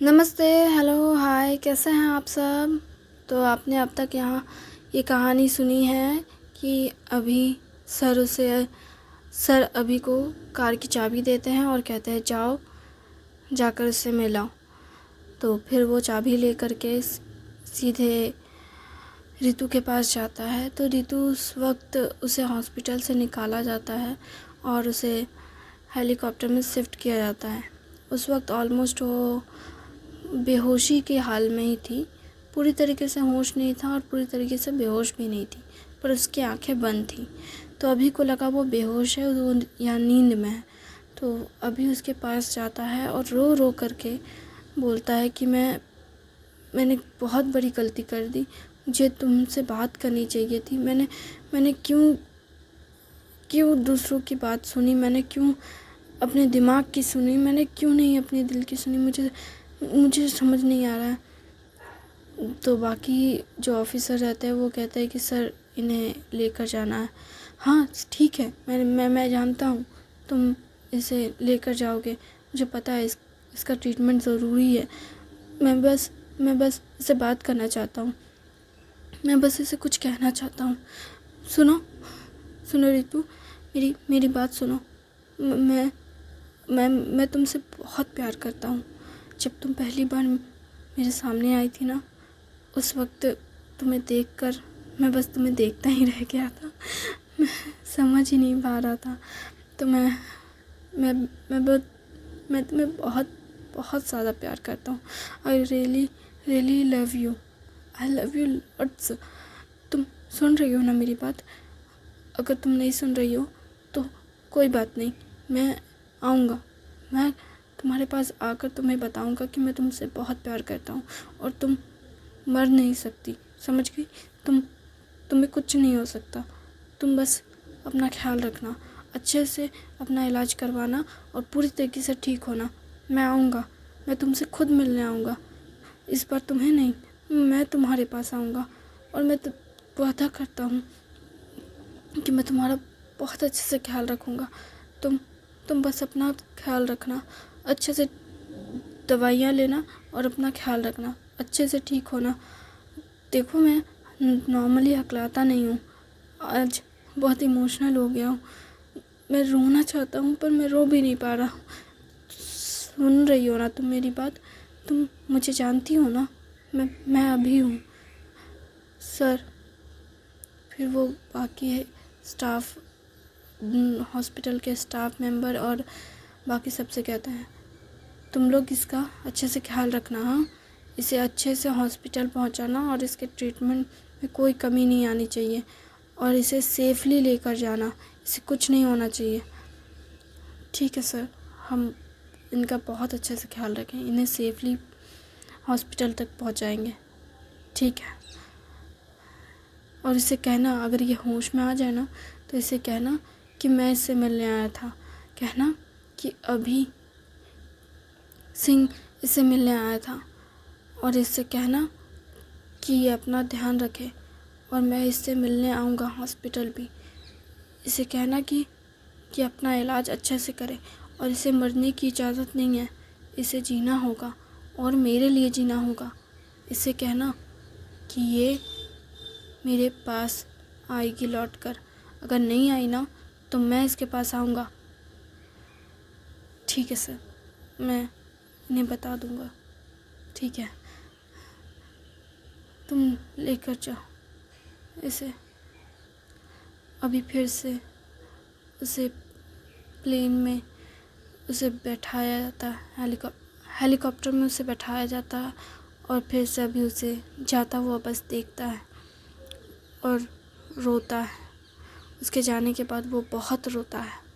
नमस्ते, हेलो, हाय, कैसे हैं आप सब। तो आपने अब तक यहाँ ये कहानी सुनी है कि सर अभी को कार की चाबी देते हैं और कहते हैं जाओ, जाकर उससे मिलाओ। तो फिर वो चाबी लेकर के सीधे रितु के पास जाता है। तो रितु उस वक्त उसे हॉस्पिटल से निकाला जाता है और उसे हेलीकॉप्टर में शिफ्ट किया जाता है। उस वक्त ऑलमोस्ट वो बेहोशी के हाल में ही थी। पूरी तरीके से होश नहीं था और पूरी तरीके से बेहोश भी नहीं थी, पर उसकी आंखें बंद थी। तो अभी को लगा वो बेहोश है, वो या नींद में है। तो अभी उसके पास जाता है और रो रो करके बोलता है कि मैंने बहुत बड़ी गलती कर दी, मुझे तुमसे बात करनी चाहिए थी। मैंने क्यों क्यों दूसरों की बात सुनी, मैंने क्यों अपने दिमाग की सुनी, मैंने क्यों नहीं अपने दिल की सुनी, मुझे समझ नहीं आ रहा है। तो बाकी जो ऑफिसर रहते हैं वो कहते हैं कि सर इन्हें लेकर जाना है। हाँ ठीक है, मैं जानता हूँ तुम इसे लेकर जाओगे, मुझे पता है इसका ट्रीटमेंट ज़रूरी है। मैं बस इसे बात करना चाहता हूँ, मैं बस इसे कुछ कहना चाहता हूँ। सुनो सुनो रितु, मेरी बात सुनो। मैं मैं तुमसे बहुत प्यार करता हूँ। जब तुम पहली बार मेरे सामने आई थी ना, उस वक्त तुम्हें देखकर मैं बस तुम्हें देखता ही रह गया था। मैं समझ ही नहीं पा रहा था। तो मैं तुम्हें बहुत बहुत ज़्यादा प्यार करता हूँ। I really love you, I love you lots. तुम सुन रही हो ना मेरी बात? अगर तुम नहीं सुन रही हो तो कोई बात नहीं, मैं आऊँगा। मैं तुम्हारे पास आकर तुम्हें बताऊँगा कि मैं तुमसे बहुत प्यार करता हूँ और तुम मर नहीं सकती, समझ गई? तुम्हें कुछ नहीं हो सकता। तुम बस अपना ख्याल रखना, अच्छे से अपना इलाज करवाना और पूरी तरीके से ठीक होना। मैं आऊँगा, मैं तुमसे खुद मिलने आऊँगा। इस बार तुम्हें नहीं, मैं तुम्हारे पास आऊँगा और मैं वादा करता हूँ कि मैं तुम्हारा बहुत अच्छे से ख्याल रखूँगा। तुम बस अपना ख्याल रखना, अच्छे से दवाइयाँ लेना और अपना ख्याल रखना, अच्छे से ठीक होना। देखो मैं नॉर्मली हकलाता नहीं हूँ, आज बहुत इमोशनल हो गया हूँ। मैं रोना चाहता हूँ पर मैं रो भी नहीं पा रहा हूँ। सुन रही हो ना तुम मेरी बात? तुम मुझे जानती हो ना? मैं अभी हूँ सर। फिर वो बाकी है स्टाफ, हॉस्पिटल के स्टाफ मेंबर और बाकी सबसे कहते हैं तुम लोग इसका अच्छे से ख्याल रखना। हाँ, इसे अच्छे से हॉस्पिटल पहुंचाना और इसके ट्रीटमेंट में कोई कमी नहीं आनी चाहिए और इसे सेफली लेकर जाना, इसे कुछ नहीं होना चाहिए। ठीक है सर, हम इनका बहुत अच्छे से ख्याल रखें, इन्हें सेफली हॉस्पिटल तक पहुंचाएंगे। ठीक है। और इसे कहना अगर ये होश में आ जाए ना तो इसे कहना कि मैं इससे मिलने आया था, कहना कि अभी सिंह इससे मिलने आया था और इससे कहना कि ये अपना ध्यान रखे और मैं इससे मिलने आऊँगा हॉस्पिटल भी। इसे कहना कि अपना इलाज अच्छे से करे और इसे मरने की इजाज़त नहीं है, इसे जीना होगा और मेरे लिए जीना होगा। इसे कहना कि ये मेरे पास आएगी लौट कर, अगर नहीं आई ना तो मैं इसके पास आऊँगा। ठीक है सर, मैं इन्हें बता दूँगा। ठीक है, तुम लेकर जाओ इसे। अभी फिर से उसे प्लेन में उसे बैठाया जाता है, हेलीकॉप्टर में उसे बैठाया जाता है और फिर से अभी उसे जाता हुआ बस देखता है और रोता है। उसके जाने के बाद वो बहुत रोता है।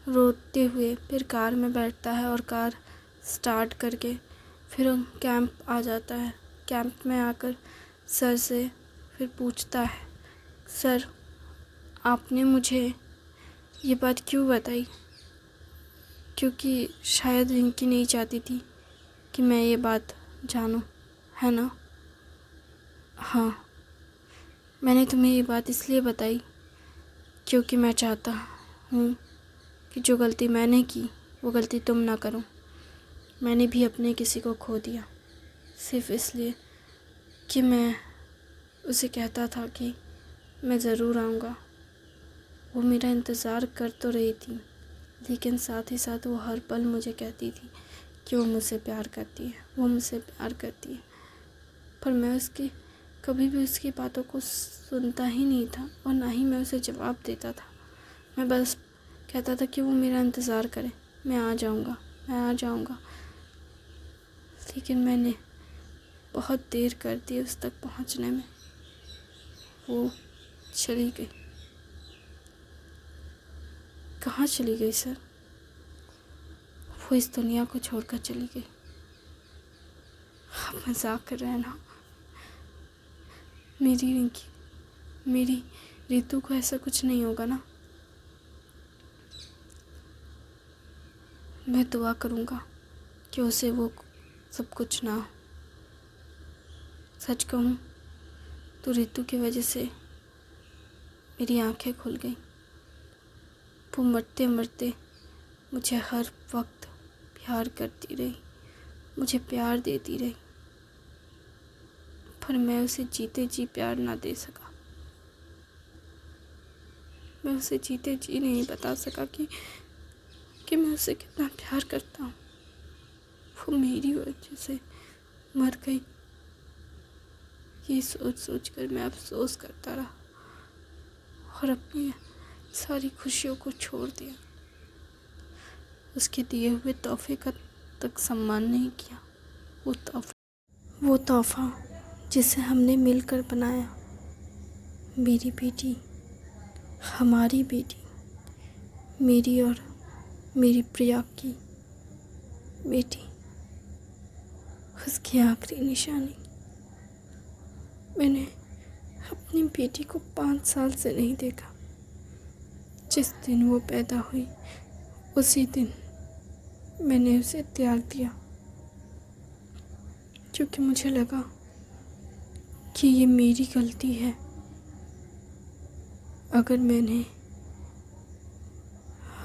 रोते हुए फिर कार में बैठता है और कार स्टार्ट करके फिर कैंप आ जाता है। कैंप में आकर सर से फिर पूछता है, सर आपने मुझे ये बात क्यों बताई? क्योंकि शायद रिंकी नहीं चाहती थी कि मैं ये बात जानूं, है ना? हाँ, मैंने तुम्हें ये बात इसलिए बताई क्योंकि मैं चाहता हूँ कि जो गलती मैंने की वो गलती तुम ना करो। मैंने भी अपने किसी को खो दिया, सिर्फ इसलिए कि मैं उसे कहता था कि मैं ज़रूर आऊँगा। वो मेरा इंतज़ार कर तो रही थी, लेकिन साथ ही साथ वो हर पल मुझे कहती थी कि वो मुझसे प्यार करती है, वो मुझसे प्यार करती है। पर मैं कभी भी उसकी बातों को सुनता ही नहीं था और ना ही मैं उसे जवाब देता था। मैं बस कहता था कि वो मेरा इंतज़ार करे, मैं आ जाऊँगा, मैं आ जाऊँगा। लेकिन मैंने बहुत देर कर दी उस तक पहुँचने में। वो चली गई। कहाँ चली गई सर? वो इस दुनिया को छोड़कर चली गई। आप मजाक कर रहे हैं ना? मेरी रितु को ऐसा कुछ नहीं होगा ना? मैं दुआ करूँगा कि उसे वो सब कुछ ना हो। सच कहूँ तो रितु की वजह से मेरी आंखें खुल गई। वो मरते मरते मुझे हर वक्त प्यार करती रही, मुझे प्यार देती रही, पर मैं उसे जीते जी प्यार ना दे सका। मैं उसे जीते जी नहीं बता सका कि मैं उसे कितना प्यार करता हूँ। वो मेरी वजह से मर गई। ये सोच सोच कर मैं अफसोस करता रहा और अपनी सारी खुशियों को छोड़ दिया। उसके दिए हुए तोहफे का तक सम्मान नहीं किया। वो तोहफा जिसे हमने मिलकर बनाया, मेरी बेटी, हमारी बेटी, मेरी और मेरी प्रिया की बेटी, उसकी आखिरी निशानी। मैंने अपनी बेटी को 5 साल से नहीं देखा। जिस दिन वो पैदा हुई उसी दिन मैंने उसे त्याग दिया, क्योंकि मुझे लगा कि ये मेरी गलती है।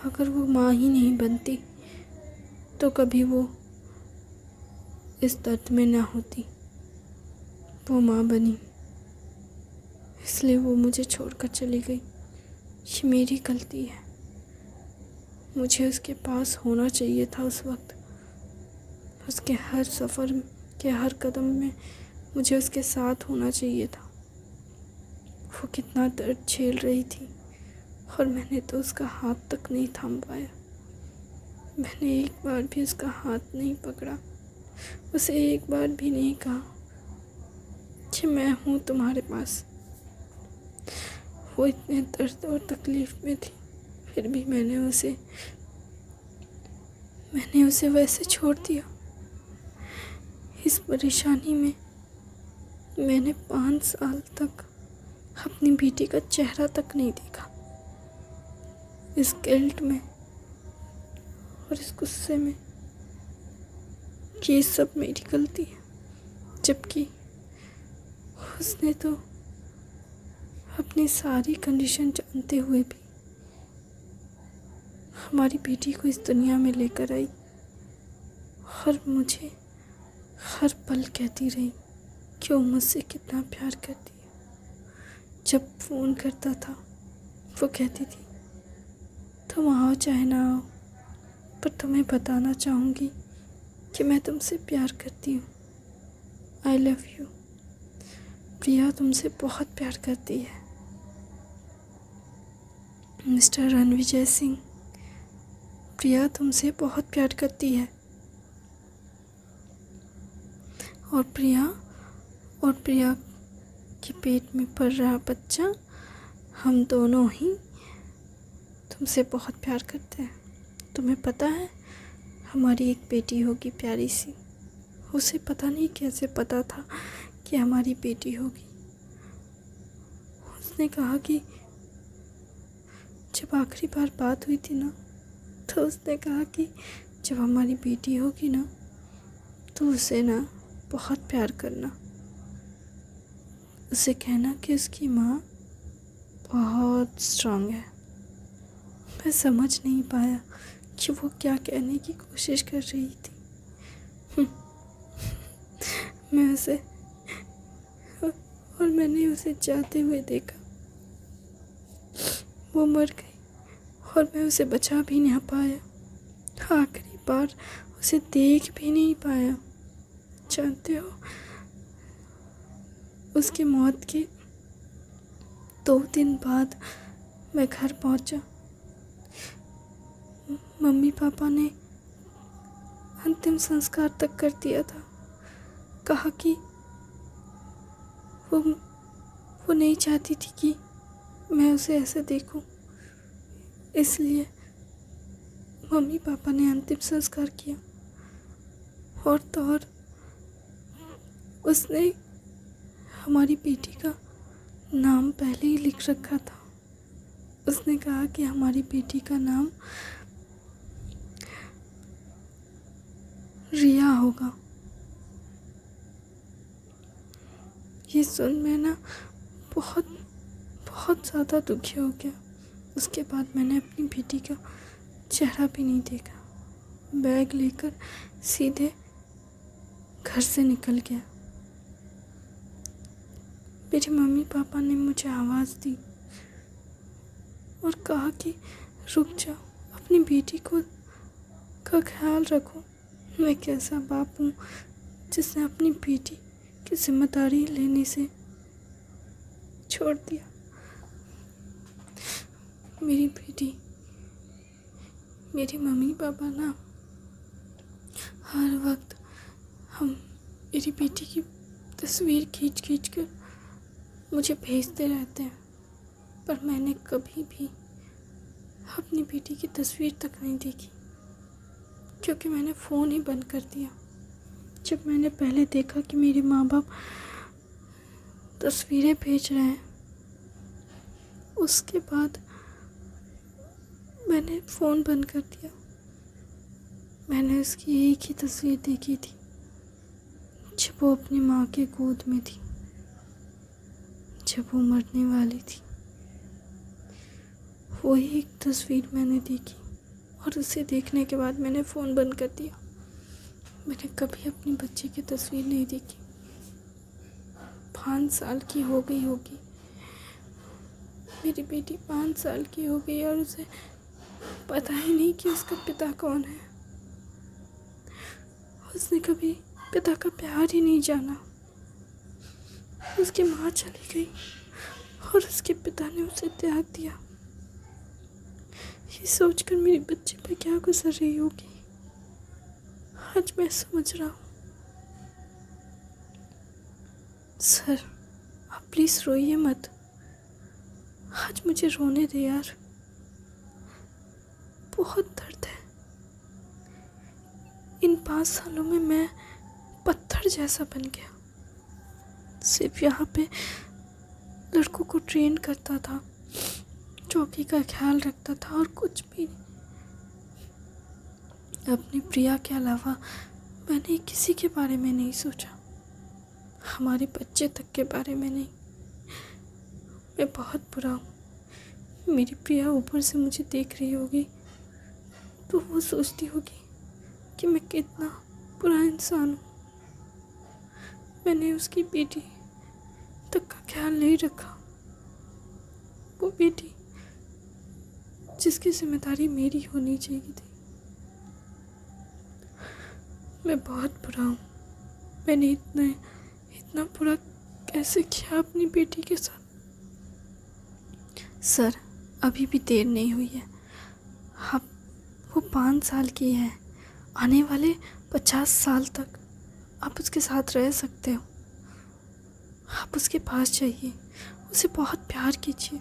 अगर वो माँ ही नहीं बनती तो कभी वो इस दर्द में ना होती। वो माँ बनी, इसलिए वो मुझे छोड़कर चली गई। ये मेरी गलती है। मुझे उसके पास होना चाहिए था उस वक्त। उसके हर सफ़र के हर कदम में मुझे उसके साथ होना चाहिए था। वो कितना दर्द झेल रही थी और मैंने तो उसका हाथ तक नहीं थाम पाया। मैंने एक बार भी उसका हाथ नहीं पकड़ा, उसे एक बार भी नहीं कहा कि मैं हूँ तुम्हारे पास। वो इतने दर्द और तकलीफ में थी, फिर भी मैंने उसे वैसे छोड़ दिया। इस परेशानी में मैंने 5 साल तक अपनी बेटी का चेहरा तक नहीं देखा। इस गिल्ट में और इस गुस्से में कि ये सब मेरी गलती है, जबकि उसने तो अपनी सारी कंडीशन जानते हुए भी हमारी बेटी को इस दुनिया में लेकर आई और मुझे हर पल कहती रही कि वो मुझसे कितना प्यार करती है। जब फ़ोन करता था वो कहती थी तुम आओ चाहे ना आओ, पर तुम्हें बताना चाहूँगी कि मैं तुमसे प्यार करती हूँ। I love you. प्रिया तुमसे बहुत प्यार करती है। मिस्टर रणविजय सिंह, प्रिया तुमसे बहुत प्यार करती है। और प्रिया के पेट में पल रहा बच्चा, हम दोनों ही तुमसे बहुत प्यार करते हैं। तुम्हें पता है हमारी एक बेटी होगी प्यारी सी। उसे पता नहीं कैसे पता था कि हमारी बेटी होगी। उसने कहा कि जब आखिरी बार बात हुई थी ना, तो उसने कहा कि जब हमारी बेटी होगी ना तो उसे ना बहुत प्यार करना। उसे कहना कि उसकी माँ बहुत स्ट्रांग है। मैं समझ नहीं पाया कि वो क्या कहने की कोशिश कर रही थी, मैं उसे और मैंने उसे जाते हुए देखा। वो मर गई और मैं उसे बचा भी नहीं पाया। आखिरी बार उसे देख भी नहीं पाया। जानते हो, उसकी मौत के 2 दिन बाद मैं घर पहुंचा। मम्मी पापा ने अंतिम संस्कार तक कर दिया था। कहा कि वो नहीं चाहती थी कि मैं उसे ऐसे देखूं, इसलिए मम्मी पापा ने अंतिम संस्कार किया। और तो और उसने हमारी बेटी का नाम पहले ही लिख रखा था। उसने कहा कि हमारी बेटी का नाम रिया होगा। ये सुन मैं ना बहुत बहुत ज़्यादा दुखी हो गया। उसके बाद मैंने अपनी बेटी का चेहरा भी नहीं देखा। बैग लेकर सीधे घर से निकल गया। मेरे मम्मी पापा ने मुझे आवाज़ दी और कहा कि रुक जाओ, अपनी बेटी का ख्याल रखो। मैं कैसा बाप हूँ जिसने अपनी बेटी की जिम्मेदारी लेने से छोड़ दिया। मेरी बेटी, मेरे मम्मी पापा ना हर वक्त मेरी बेटी की तस्वीर खींच कर मुझे भेजते रहते हैं, पर मैंने कभी भी अपनी बेटी की तस्वीर तक नहीं देखी, क्योंकि मैंने फ़ोन ही बंद कर दिया। जब मैंने पहले देखा कि मेरे माँ बाप तस्वीरें भेज रहे हैं, उसके बाद मैंने फ़ोन बंद कर दिया। मैंने उसकी एक ही तस्वीर देखी थी, जब वो अपनी माँ के गोद में थी, जब वो मरने वाली थी। वही एक तस्वीर मैंने देखी और उसे देखने के बाद मैंने फ़ोन बंद कर दिया। मैंने कभी अपनी बच्ची की तस्वीर नहीं देखी। 5 साल की हो गई होगी मेरी बेटी, 5 साल की हो गई और उसे पता ही नहीं कि उसका पिता कौन है। उसने कभी पिता का प्यार ही नहीं जाना। उसकी माँ चली गई और उसके पिता ने उसे त्याग दिया। ये सोचकर मेरी बच्ची पर क्या गुजर रही होगी, आज मैं समझ रहा हूँ। सर, आप प्लीज़ रोइए मत। आज मुझे रोने दे यार, बहुत दर्द है। इन 5 सालों में मैं पत्थर जैसा बन गया। सिर्फ यहाँ पे लड़कों को ट्रेन करता था, चौकी का ख्याल रखता था और कुछ भी नहीं। अपनी प्रिया के अलावा मैंने किसी के बारे में नहीं सोचा, हमारे बच्चे तक के बारे में नहीं। मैं बहुत बुरा हूँ। मेरी प्रिया ऊपर से मुझे देख रही होगी तो वो सोचती होगी कि मैं कितना बुरा इंसान हूँ। मैंने उसकी बेटी तक का ख्याल नहीं रखा। वो बेटी जिसकी जिम्मेदारी मेरी होनी चाहिए थी। मैं बहुत बुरा हूँ। मैंने इतना बुरा कैसे किया अपनी बेटी के साथ। सर, अभी भी देर नहीं हुई है। अब वो 5 साल की है, आने वाले 50 साल तक आप उसके साथ रह सकते हो। आप उसके पास जाइए, उसे बहुत प्यार कीजिए।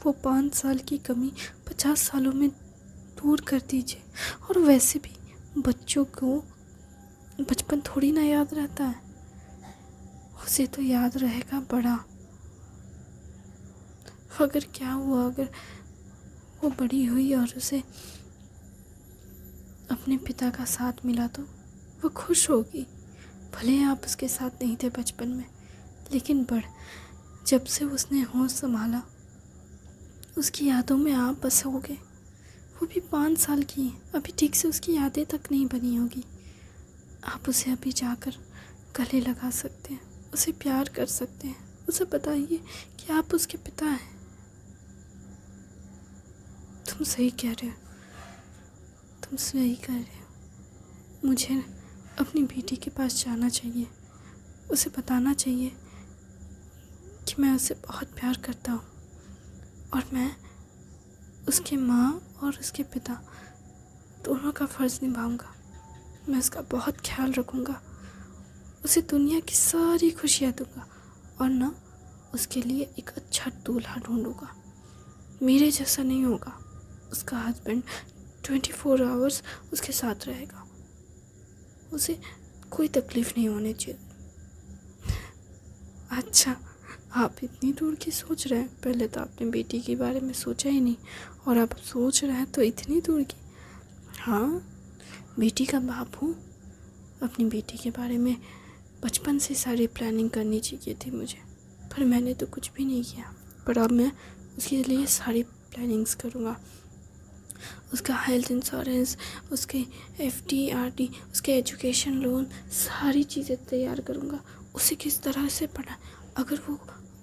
वो 5 साल की कमी 50 सालों में दूर कर दीजिए। और वैसे भी बच्चों को बचपन थोड़ी ना याद रहता है, उसे तो याद रहेगा बड़ा। अगर क्या हुआ, अगर वो बड़ी हुई और उसे अपने पिता का साथ मिला तो वो खुश होगी। भले आप उसके साथ नहीं थे बचपन में, लेकिन जब से उसने होश संभाला उसकी यादों में आप बसोगे। वो भी 5 साल की है, अभी ठीक से उसकी यादें तक नहीं बनी होगी। आप उसे अभी जाकर गले लगा सकते हैं, उसे प्यार कर सकते हैं। उसे बताइए कि आप उसके पिता हैं। तुम सही कह रहे हो, तुम सही कह रहे हो। मुझे अपनी बेटी के पास जाना चाहिए, उसे बताना चाहिए कि मैं उसे बहुत प्यार करता हूँ और मैं उसके माँ और उसके पिता दोनों का फ़र्ज़ निभाऊंगा। मैं उसका बहुत ख्याल रखूँगा, उसे दुनिया की सारी खुशियाँ दूँगा और ना उसके लिए एक अच्छा दूल्हा ढूंढूंगा। मेरे जैसा नहीं होगा, उसका हस्बैंड 24 आवर्स उसके साथ रहेगा, उसे कोई तकलीफ़ नहीं होनी चाहिए। अच्छा, आप इतनी दूर की सोच रहे हैं। पहले तो आपने बेटी के बारे में सोचा ही नहीं और आप सोच रहे हैं तो इतनी दूर की। हाँ, बेटी का बाप हूँ। अपनी बेटी के बारे में बचपन से सारी प्लानिंग करनी चाहिए थी मुझे, पर मैंने तो कुछ भी नहीं किया। पर अब मैं उसके लिए सारी प्लानिंग्स करूँगा। उसका हेल्थ इंश्योरेंस, उसके FD RD, उसके एजुकेशन लोन, सारी चीज़ें तैयार करूँगा। उसे किस तरह से पढ़ा, अगर वो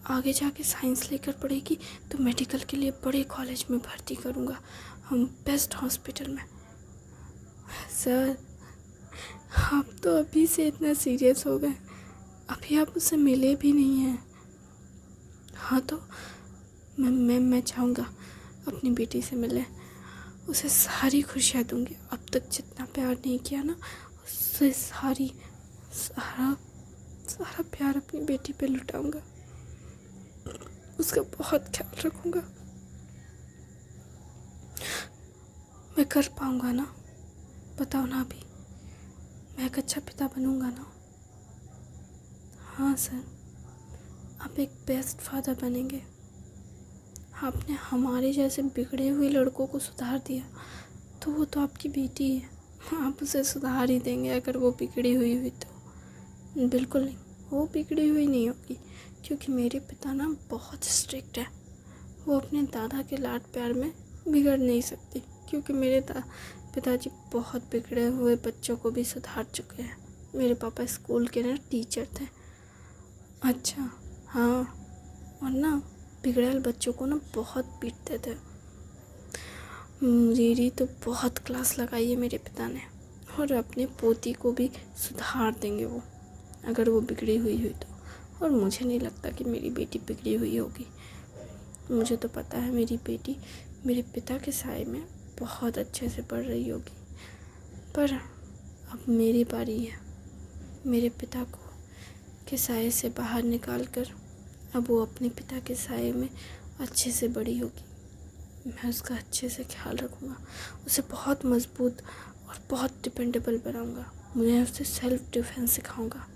आगे जाके साइंस लेकर पढ़ेगी तो मेडिकल के लिए बड़े कॉलेज में भर्ती करूँगा, हम बेस्ट हॉस्पिटल में। सर, आप तो अभी से इतना सीरियस हो गए, अभी आप उससे मिले भी नहीं हैं। हाँ तो मैं चाहूँगा अपनी बेटी से मिले, उसे सारी खुशियाँ दूँगी। अब तक जितना प्यार नहीं किया ना, उससे सारा प्यार अपनी बेटी पे लुटाऊँगा, उसका बहुत ख्याल रखूँगा। मैं कर पाऊँगा ना? बताओ ना अभी, मैं एक अच्छा पिता बनूँगा ना? हाँ सर, आप एक बेस्ट फादर बनेंगे। आपने हमारे जैसे बिगड़े हुए लड़कों को सुधार दिया, तो वो तो आपकी बेटी है, आप उसे सुधार ही देंगे। अगर वो बिगड़ी हुई तो बिल्कुल नहीं, वो बिगड़ी हुई नहीं होगी, क्योंकि मेरे पिता ना बहुत स्ट्रिक्ट है। वो अपने दादा के लाड प्यार में बिगड़ नहीं सकती, क्योंकि मेरे पिताजी बहुत बिगड़े हुए बच्चों को भी सुधार चुके हैं। मेरे पापा स्कूल के ना टीचर थे। अच्छा, हाँ, और ना बिगड़ैल बच्चों को ना बहुत पीटते थे। मेरी तो बहुत क्लास लगाई है मेरे पिता ने, और अपने पोती को भी सुधार देंगे वो, अगर वो बिगड़ी हुई तो। और मुझे नहीं लगता कि मेरी बेटी बिगड़ी हुई होगी। मुझे तो पता है मेरी बेटी मेरे पिता के साए में बहुत अच्छे से पढ़ रही होगी। पर अब मेरी बारी है, मेरे पिता को के साए से बाहर निकाल कर अब वो अपने पिता के साए में अच्छे से बड़ी होगी। मैं उसका अच्छे से ख्याल रखूँगा, उसे बहुत मज़बूत और बहुत डिपेंडेबल बनाऊँगा। मैं उसे सेल्फ डिफेंस सिखाऊँगा,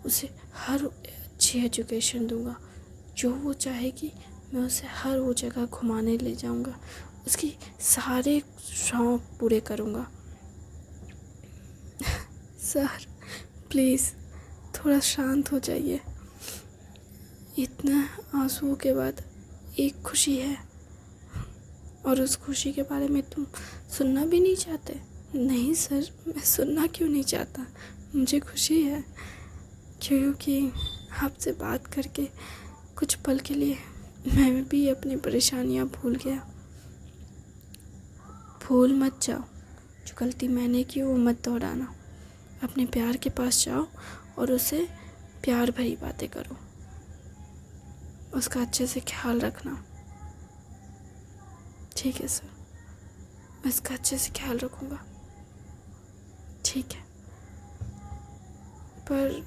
उसे हर अच्छी एजुकेशन दूँगा। जो वो चाहेगी मैं उसे हर वो जगह घुमाने ले जाऊँगा, उसकी सारे शौक़ पूरे करूँगा। सर प्लीज़ थोड़ा शांत हो जाइए। इतना आंसुओं के बाद एक खुशी है, और उस खुशी के बारे में तुम सुनना भी नहीं चाहते? नहीं सर, मैं सुनना क्यों नहीं चाहता, मुझे खुशी है, क्योंकि आपसे बात करके कुछ पल के लिए मैं भी अपनी परेशानियां भूल गया। भूल मत जाओ, जो गलती मैंने की वो मत दोहराना। अपने प्यार के पास जाओ और उसे प्यार भरी बातें करो, उसका अच्छे से ख्याल रखना। ठीक है सर, मैं इसका अच्छे से ख्याल रखूँगा। ठीक है, पर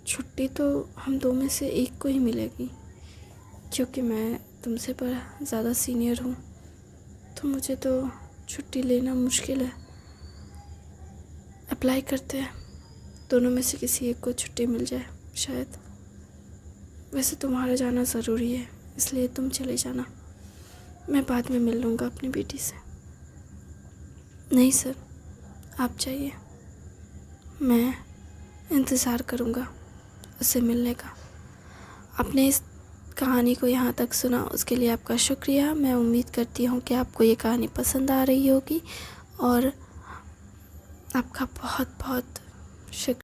छुट्टी तो हम दो में से एक को ही मिलेगी, क्योंकि मैं तुमसे पर ज़्यादा सीनियर हूँ, तो मुझे तो छुट्टी लेना मुश्किल है। अप्लाई करते हैं, दोनों में से किसी एक को छुट्टी मिल जाए शायद। वैसे तुम्हारा जाना ज़रूरी है, इसलिए तुम चले जाना, मैं बाद में मिल लूँगा अपनी बेटी से। नहीं सर, आप जाइए, मैं इंतज़ार करूँगा उससे मिलने का। आपने इस कहानी को यहाँ तक सुना, उसके लिए आपका शुक्रिया। मैं उम्मीद करती हूँ कि आपको ये कहानी पसंद आ रही होगी, और आपका बहुत बहुत शुक्रिया।